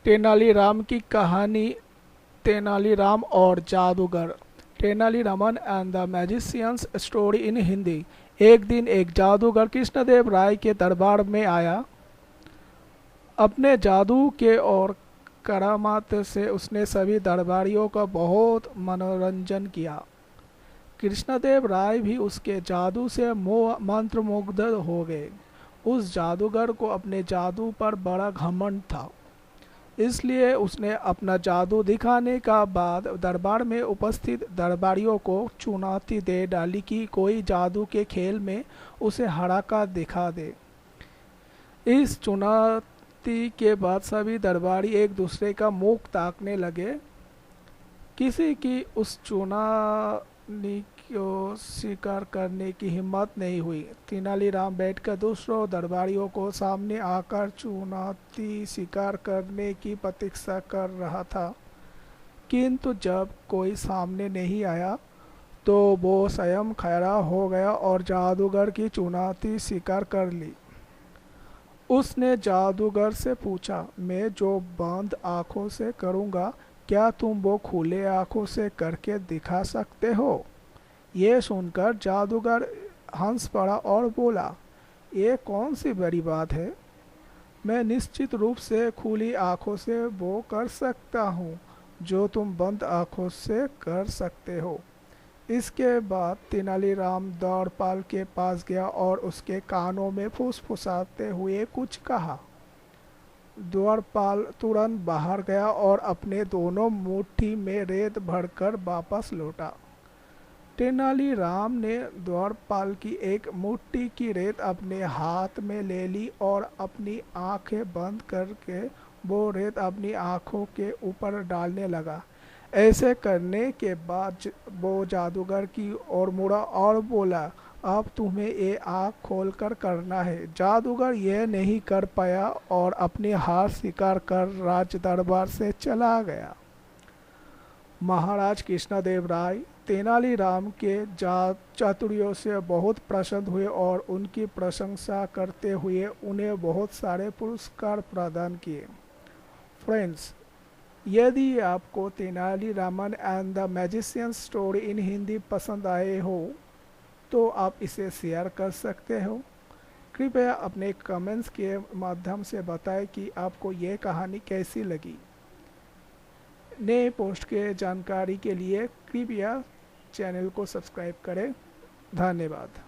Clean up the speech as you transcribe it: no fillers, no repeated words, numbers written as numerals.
तेनालीराम की कहानी। तेनालीराम और जादूगर। Tenali Raman and the magicians story in Hindi. एक दिन एक जादूगर कृष्णदेव राय के दरबार में आया। अपने जादू के और करामात से उसने सभी दरबारियों का बहुत मनोरंजन किया। कृष्णदेव राय भी उसके जादू से मंत्रमुग्ध हो गए। उस जादूगर को अपने जादू पर बड़ा घमंड था, इसलिए उसने अपना जादू दिखाने का बाद दरबार में उपस्थित दरबारियों को चुनौती दे डाली कि कोई जादू के खेल में उसे हरा कर दिखा दे। इस चुनौती के बाद सभी दरबारी एक दूसरे का मुख ताकने लगे। किसी की उस चुनौती को स्वीकार करने की हिम्मत नहीं हुई। तेनालीराम बैठकर दूसरों दरबारियों को सामने आकर चुनौती स्वीकार करने की प्रतीक्षा कर रहा था, किंतु जब कोई सामने नहीं आया तो वो स्वयं खड़ा हो गया और जादूगर की चुनौती स्वीकार कर ली। उसने जादूगर से पूछा, मैं जो बंद आंखों से करूँगा, क्या तुम वो खुले आंखों से करके दिखा सकते हो? ये सुनकर जादूगर हंस पड़ा और बोला, ये कौन सी बड़ी बात है? मैं निश्चित रूप से खुली आंखों से वो कर सकता हूँ जो तुम बंद आंखों से कर सकते हो। इसके बाद तेनालीराम द्वारपाल के पास गया और उसके कानों में फुसफुसाते हुए कुछ कहा। द्वारपाल तुरंत बाहर गया और अपने दोनों मुट्ठी में रेत भरकर वापस लौटा। तेनालीराम ने द्वारपाल की एक मुट्ठी की रेत अपने हाथ में ले ली और अपनी आंखें बंद करके वो रेत अपनी आंखों के ऊपर डालने लगा। ऐसे करने के बाद वो जादूगर की ओर मुड़ा और बोला, अब तुम्हें ये आँख खोलकर करना है। जादूगर यह नहीं कर पाया और अपनी हार स्वीकार कर राज दरबार से चला गया। महाराज कृष्णदेव राय तेनालीराम के चातुर्य से बहुत प्रसन्न हुए और उनकी प्रशंसा करते हुए उन्हें बहुत सारे पुरस्कार प्रदान किए। फ्रेंड्स, यदि आपको Tenali Raman and the magician story in Hindi पसंद आए हो तो आप इसे शेयर कर सकते हो। कृपया अपने कमेंट्स के माध्यम से बताएं कि आपको ये कहानी कैसी लगी। नए पोस्ट के जानकारी के लिए कृपया चैनल को सब्सक्राइब करें। धन्यवाद।